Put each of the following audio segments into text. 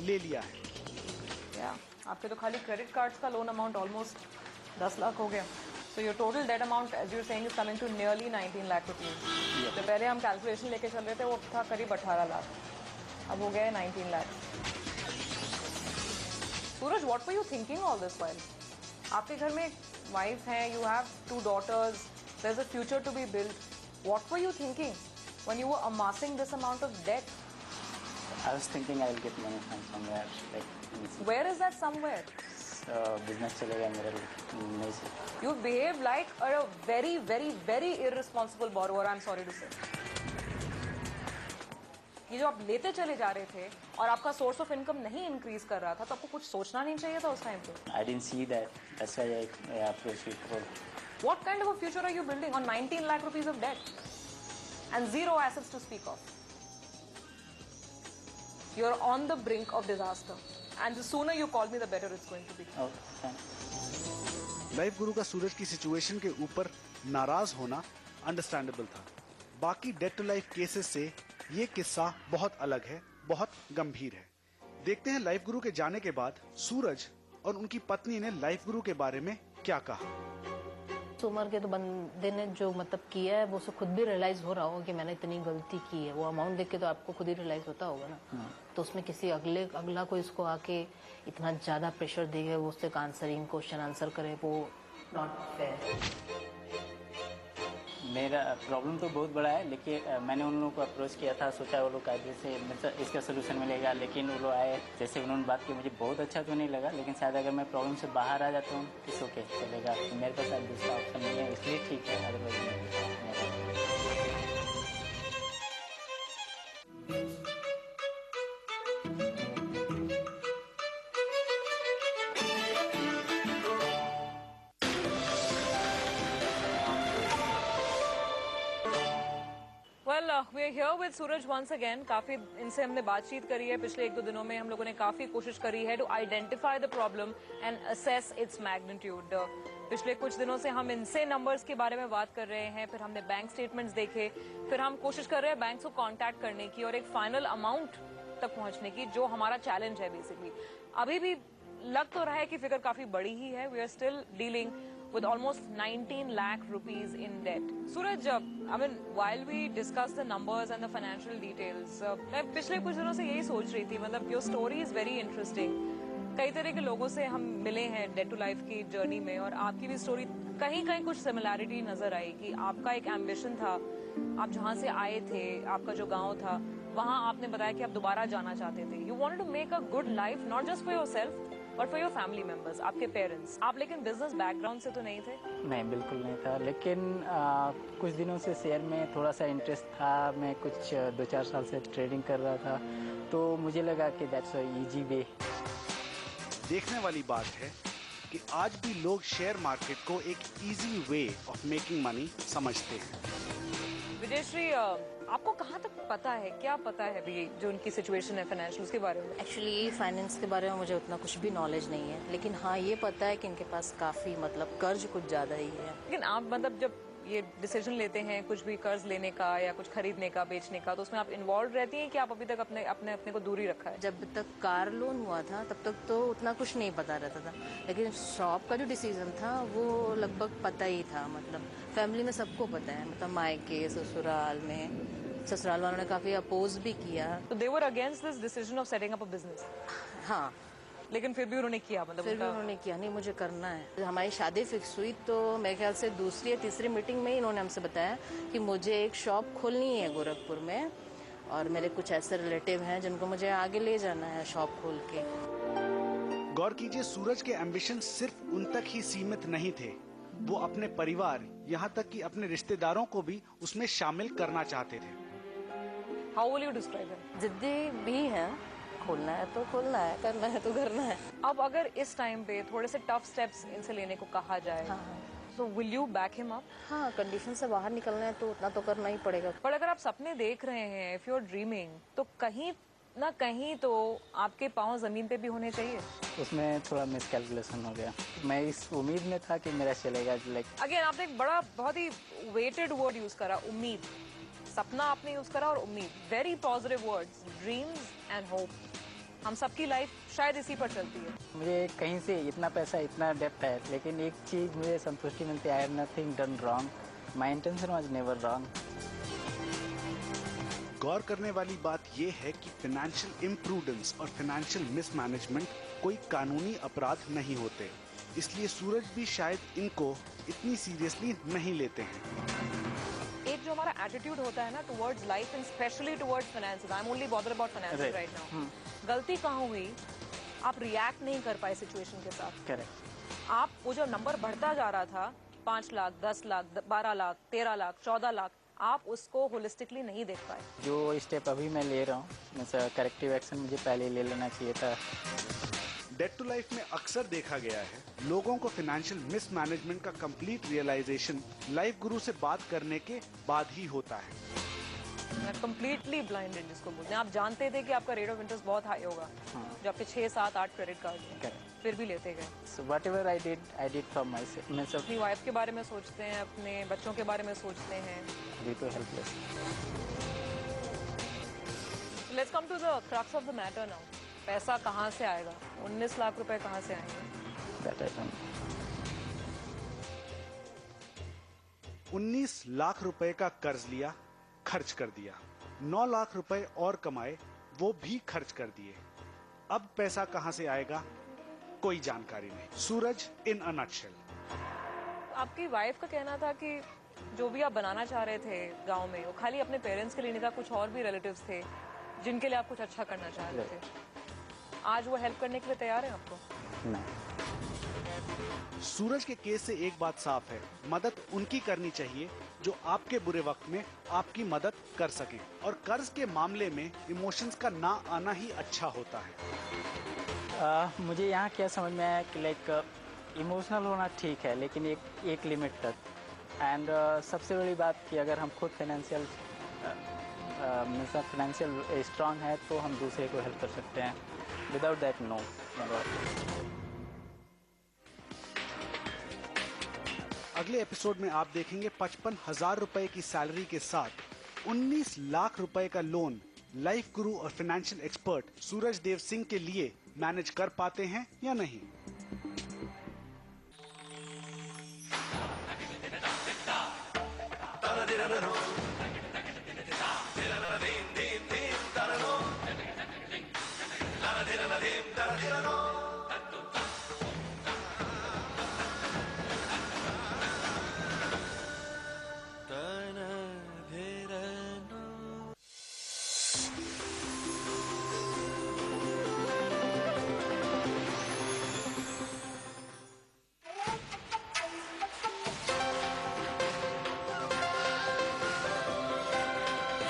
ले लिया है। आपके तो खाली क्रेडिट कार्ड्स का लोन अमाउंट ऑलमोस्ट 10 लाख हो गया। So your total debt amount, as you're saying, is coming to nearly 19 lakh rupees. तो पहले हम कैलकुलेशन लेके चल रहे थे, वो था करीब 18 लाख, अब हो गया है 19 लाख। सूरज, what were you thinking all this while? आपके घर में वाइफ है, you have 2 daughters, there's a future to be built. What were you thinking when you were amassing this amount of debt? I was thinking I'll get money from somewhere, like. Where is that somewhere? Business चलेगा मेरा नहीं से। You behave like a very, very, very irresponsible borrower. I'm sorry to say. ये जो आप लेते चले जा रहे थे और आपका सोर्स ऑफ इनकम नहीं इंक्रीज कर रहा था, तो आपको कुछ सोचना नहीं चाहिए था उस टाइम पे। I didn't see that. That's why I approached you for. What kind of a future are you building on 19 lakh rupees of debt and zero assets to speak of? You're on the brink of disaster. And the sooner you call me, the better it's going to be. Okay, thanks. Life गुरु का सूरज की situation के ऊपर नाराज होना understandable था। बाकी date to life cases से ये किस्सा बहुत अलग है, बहुत गंभीर है। देखते हैं लाइफ गुरु के जाने के बाद सूरज और उनकी पत्नी ने लाइफ गुरु के बारे में क्या कहा। उम्र के तो बंदे ने जो मतलब किया है वो उसे खुद भी रियलाइज हो रहा होगा कि मैंने इतनी गलती की है। वो अमाउंट देख के तो आपको खुद ही रियलाइज होता होगा ना। तो उसमें किसी अगला कोई इसको आके इतना ज्यादा प्रेशर देगा, वो उससे आंसरिंग क्वेश्चन आंसर करे, वो नॉट फेयर। मेरा प्रॉब्लम तो बहुत बड़ा है, लेकिन मैंने उन लोगों को अप्रोच किया था, सोचा वो लोग कायदे से मतलब इसका सोल्यूशन मिलेगा, लेकिन वो लोग आए, जैसे उन्होंने बात की मुझे बहुत अच्छा तो नहीं लगा, लेकिन शायद अगर मैं प्रॉब्लम से बाहर आ जाता हूँ तो ओके चलेगा। मेरे पास शायद दूसरा ऑप्शन नहीं है, इसलिए ठीक है। Otherwise we are here with Suraj once again. काफी इनसे हमने बातचीत करी है पिछले 1-2 दिनों में। हम लोगों ने काफी कोशिश करी है to identify the problem and assess its magnitude. पिछले कुछ दिनों से हम इनसे नंबर्स के बारे में बात कर रहे हैं, फिर हमने बैंक स्टेटमेंट्स देखे, फिर हम कोशिश कर रहे हैं बैंक को कांटेक्ट करने की और एक फाइनल अमाउंट तक पहुंचने की, जो हमारा चैलेंज है बेसिकली। अभी भी लग तो रहा है कि फिगर काफी बड़ी ही है। We are still dealing with almost 19 lakh rupees in debt. Suraj, I mean, while we discuss the numbers and the financial details, मैं पिछले कुछ दिनों से यही सोच रही थी, मतलब your story is very interesting. कई तरह के लोगों से हम मिले हैं डेट टू लाइफ की जर्नी में, और आपकी भी स्टोरी कहीं कहीं कुछ सिमिलैरिटी नजर आई कि आपका एक एम्बिशन था, आप जहाँ से आए थे, आपका जो गाँव था, वहाँ आपने बताया कि आप दोबारा जाना चाहते थे। You wanted to make a good life, not just for yourself, but for your family members, आपके पेरेंट्स। आप लेकिन बिजनेस बैकग्राउंड से तो नहीं थे? नहीं, बिल्कुल नहीं था, लेकिन कुछ दिनों से शेयर में थोड़ा सा इंटरेस्ट था। मैं कुछ 2-4 साल से ट्रेडिंग कर रहा था, तो मुझे लगा कि दैट्स अ इजी वे। देखने वाली बात है कि आज भी लोग शेयर मार्केट को एक easy way of making money समझते हैं। विजयश्री, आपको कहाँ तक पता है, क्या पता है अभी जो उनकी सिचुएशन है फाइनेंशियल, उसके बारे में? एक्चुअली फाइनेंस के बारे में मुझे उतना कुछ भी नॉलेज नहीं है, लेकिन हाँ ये पता है कि इनके पास काफी मतलब कर्ज कुछ ज्यादा ही है। लेकिन आप मतलब जब ये डिसीजन लेते हैं कुछ भी कर्ज लेने का या कुछ खरीदने का, बेचने का, तो उसमें आप इन्वॉल्व रहती हैं कि आप अभी तक अपने को दूरी रखा है? जब तक कार लोन हुआ था तब तक तो उतना कुछ नहीं पता रहता था, लेकिन शॉप का जो डिसीजन था वो लगभग पता ही था। मतलब फैमिली में सबको पता है, मतलब मायके ससुराल में, ससुराल वालों ने काफी अपोज भी किया। तो they were against this decision of setting up a business? हाँ, लेकिन फिर भी उन्होंने किया, मतलब फिर भी उन्होंने किया, नहीं मुझे करना है। हमारी शादी फिक्स हुई तो मेरे ख्याल से दूसरी या तीसरी मीटिंग में ही इन्होंने हमसे बताया कि मुझे एक शॉप खोलनी है गोरखपुर में, और मेरे कुछ ऐसे रिलेटिव हैं जिनको मुझे आगे ले जाना है शॉप खोल के। गौर कीजिए, सूरज के एम्बिशन सिर्फ उन तक ही सीमित नहीं थे, वो अपने परिवार, यहाँ तक कि अपने रिश्तेदारों को भी उसमें शामिल करना चाहते थे। How will you describe it? जिद्दी भी है, खोलना है तो खोलना है, करना है तो करना है। अब अगर इस टाइम पे थोड़े से टफ स्टेप्स इनसे लेने को कहा जाए, तो will you back him up? हाँ, कंडीशन से बाहर निकलना है तो उतना तो करना ही पड़ेगा। पर अगर आप सपने देख रहे हैं, इफ यू आर ड्रीमिंग, तो कहीं ना कहीं तो आपके पाँव जमीन पे भी होने चाहिए। उसमें थोड़ा मिसकैलकुलेशन हो गया। मैं इस उम्मीद में था कि मेरा चलेगा। लाइक अगेन आपने एक बहुत ही वेटेड वर्ड यूज करा, उम्मीद। सपना आपने यूज करा और उम्मीद, very positive words, dreams and hope. हम सबकी लाइफ शायद इसी पर चलती है। मुझे कहीं से इतना पैसा इतना डेप्थ है, लेकिन एक चीज़ मुझे संतुष्टि मिलती है, I have nothing done wrong, my intention was never wrong. गौर करने वाली बात यह है कि फाइनेंशियल इम्प्रूडेंस और फाइनेंशियल मिसमैनेजमेंट कोई कानूनी अपराध नहीं होते, इसलिए सूरज भी शायद इनको इतनी सीरियसली नहीं लेते हैं। एक जो हमारा एटीट्यूड होता है ना towards life and specially towards finances, I am only bother about finances right now. गलती कहाँ हुई? आप रिएक्ट नहीं कर पाए सिचुएशन के साथ। करेक्ट। आप वो जो नंबर बढ़ता जा रहा था 5 लाख, 10 लाख, 12 लाख, 13 लाख, 14 लाख, आप उसको होलिस्टिकली नहीं देख पाए। जो स्टेप अभी मैं ले रहा हूँ, करेक्टिव एक्शन मुझे पहले ही ले लेना चाहिए था। डेट टू लाइफ में अक्सर देखा गया है लोगों को फाइनेंशियल मिसमैनेजमेंट का कंप्लीट रियलाइजेशन लाइफ गुरु से बात करने के बाद ही होता है। कंप्लीटली ब्लाइंडेड जिसको बोलते हैं, आप जानते थे कि आपका रेट ऑफ इंटरेस्ट बहुत हाई होगा, जो आपके 6, 7, 8 क्रेडिट कार्ड हैं, फिर भी लेते गए। So whatever I did for myself, myself। अपनी वाइफ के बारे में सोचते हैं, अपने बच्चों के बारे में सोचते हैं। अभी तो helpless. Let's come to the crux of the matter now. पैसा कहाँ से आएगा? 19 लाख रुपए कहाँ से आएंगे? That I don't know। 19 lakh रुपए का कर्ज लिया, खर्च कर दिया। 9 लाख रुपए और कमाए, वो भी खर्च कर दिए। अब पैसा कहां से आएगा? कोई जानकारी नहीं। सूरज इन अ नटशेल। आपकी वाइफ का कहना था कि जो भी आप बनाना चाह रहे थे गांव में, वो खाली अपने पेरेंट्स के लिए नहीं था, कुछ और भी रिलेटिव्स थे जिनके लिए आप कुछ अच्छा करना चाह रहे थे। आज वो हेल्प करने के लिए तैयार है आपको? नहीं। सूरज के केस से एक बात साफ है, मदद उनकी करनी चाहिए जो आपके बुरे वक्त में आपकी मदद कर सके, और कर्ज के मामले में इमोशंस का ना आना ही अच्छा होता है। मुझे यहाँ क्या समझ में आया कि लाइक इमोशनल होना ठीक है, लेकिन एक लिमिट तक। एंड सबसे बड़ी बात कि अगर हम खुद फाइनेंशियल स्ट्रांग है तो हम दूसरे को हेल्प कर सकते हैं। Without that no. अगले एपिसोड में आप देखेंगे 55,000 रुपए की सैलरी के साथ 19 लाख रुपए का लोन लाइफ गुरु और फाइनेंशियल एक्सपर्ट सूरज देव सिंह के लिए मैनेज कर पाते हैं या नहीं।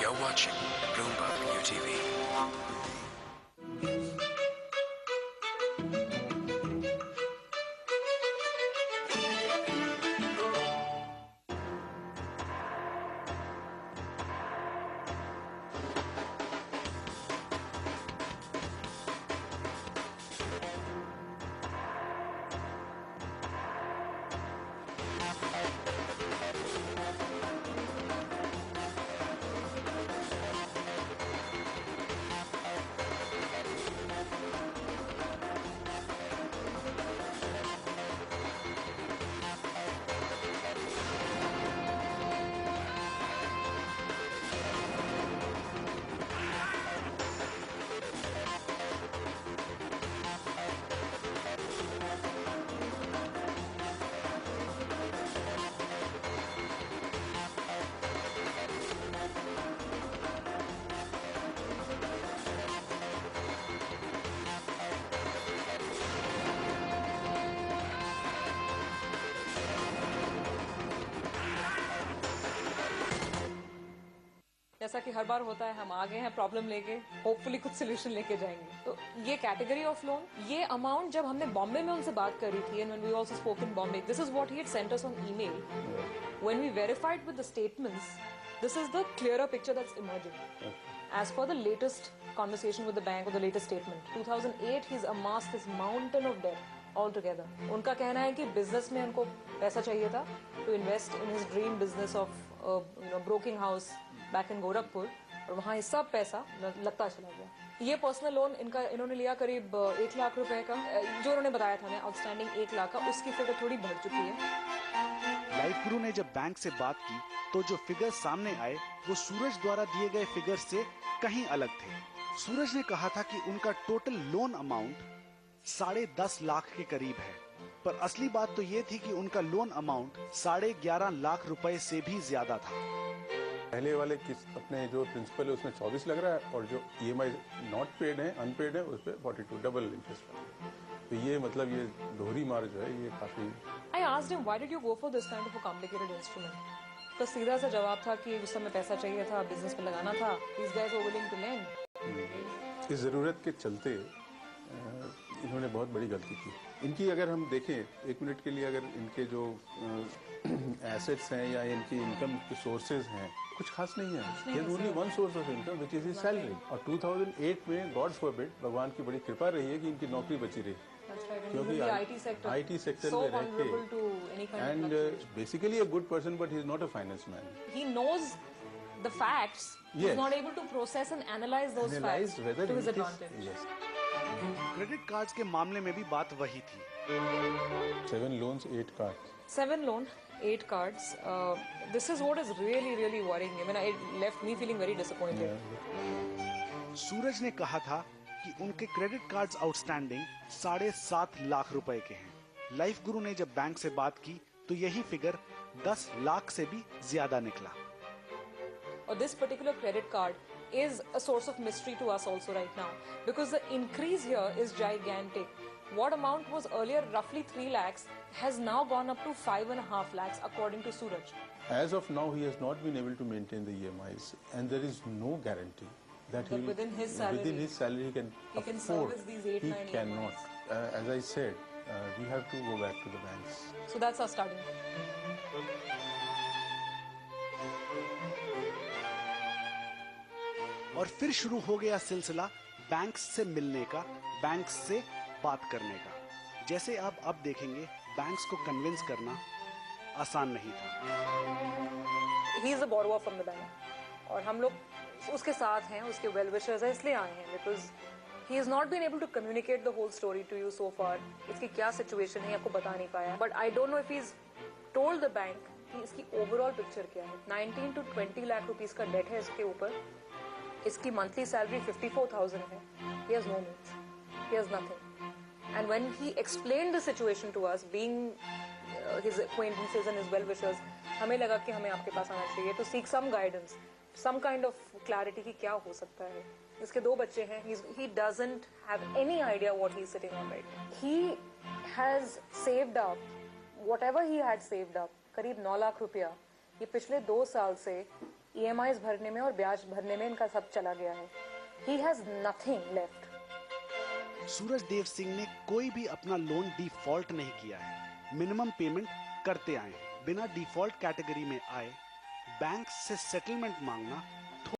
You're watching Bloomberg UTV. जैसा कि हर बार होता है, हम आ गए हैं प्रॉब्लम लेके, होपफुली कुछ सोल्यूशन लेके जाएंगे। तो ये कैटेगरी ऑफ लोन, ये अमाउंट जब हमने बॉम्बे में उनसे बात करी थी, and when we also spoke in Bombay, this is what he had sent us on email. When we verified with the statements, this is the clearer picture that's emerging as per the latest conversation with the bank or the latest statement. 2008 he's amassed this mountain of debt altogether. उनका कहना है कि business में उनको पैसा चाहिए था to invest in his dream business of broking house back in Gorakhpur, और वहाँ ये सब पैसा लगता चला गया। ये पर्सनल लोन इन्होंने लिया करीब 1 लाख रुपए का, जो उन्होंने बताया था हमें आउटस्टैंडिंग 1 लाख का, उसकी फिगर थोड़ी बढ़ चुकी है। लाइफ गुरु ने जब बैंक से बात की तो जो फिगर सामने आए वो सूरज द्वारा दिए गए फिगर से कहीं अलग थे। सूरज ने कहा था कि उनका टोटल लोन अमाउंट 10.5 लाख के करीब है, पर असली बात तो ये थी कि उनका लोन अमाउंट 11.5 लाख रुपए से भी ज्यादा था। पहले वाले अपने जो प्रिंसिपल है उसमें 24 लग रहा है और जो EMI नॉट पेड है, अनपेड है, उस पर 42 डबल इंटरेस्ट है। तो ये मतलब ये दोहरी मार जो है ये काफी। I asked him why did you go for this kind of a complicated instrument? तो सीधा सा जवाब था कि उस समय पैसा चाहिए था, बिजनेस में लगाना था। These guys were willing to lend. इस ज़रूरत के चलते इन्होंने बहुत बड़ी गलती की। इनकी अगर हम देखें 1 मिनट के लिए, अगर इनके जो एसेट्स हैं या इनकी इनकम के सोर्सेज हैं कुछ खास नहीं है। ये only one source of income which is his salary. और 2008 में गॉड फॉरबिड, भगवान की बड़ी कृपा रही है कि इनकी नौकरी बची रही, क्योंकि IT सेक्टर में रह के, and basically a good person but he is not a finance man. He knows the facts. Yes. He's not able to process and analyze those facts to his advantage. Yes. Credit cards के मामले में भी बात वही थी। 7 loans, 8 cards. 7 loan, 8 cards. This is what is really worrying me. I mean, it left me feeling very disappointed. सूरज ने कहा था कि उनके क्रेडिट कार्ड्स आउटस्टैंडिंग 7.5 लाख रुपए के हैं। लाइफ गुरु ने जब बैंक से बात की तो यही फिगर 10 लाख से भी ज्यादा निकला। Or this particular credit card is a source of mystery to us also right now, because the increase here is gigantic. What amount was earlier roughly 3 lakhs has now gone up to 5.5 lakhs according to Suraj. As of now, he has not been able to maintain the EMIs, and there is no guarantee that he within his salary he can he can afford. service these 8, 9 He cannot. As I said, we have to go back to the banks. So that's our starting. और फिर शुरू हो गया सिलसिला banks से मिलने का, banks से बात करने का। जैसे आप अब देखेंगे, बैंक्स को कन्विंस करना आसान नहीं था। He is a borrower from the bank और हम लोग उसके साथ हैं, उसके वेल विशर्स हैं, इसलिए आए हैं because he has not been able to communicate the whole story to you so far. इसकी क्या सिचुएशन है आपको बता नहीं पाया, but I don't know if he's told the bank कि इसकी ओवरऑल पिक्चर क्या है। 19 to 20 लाख रुपीस का डेट है इसके ऊपर, इसकी मंथली सैलरी 54,000 है। He has no means. He has nothing. And when he explained the situation to us, being his acquaintances and his well-wishers, हमें लगा कि हमें आपके पास आना चाहिए to seek some guidance, some kind of clarity कि क्या हो सकता है। इसके 2 बच्चे हैं। He doesn't have any idea what he's sitting on right now. He has saved up whatever he had saved up, करीब 9 लाख रुपया। ये पिछले 2 साल से EMIs भरने में और ब्याज भरने में इनका सब चला गया है। He has nothing left. सूरज देव सिंह ने कोई भी अपना लोन डिफॉल्ट नहीं किया है, मिनिमम पेमेंट करते आए हैं। बिना डिफॉल्ट कैटेगरी में आए बैंक से सेटलमेंट मांगना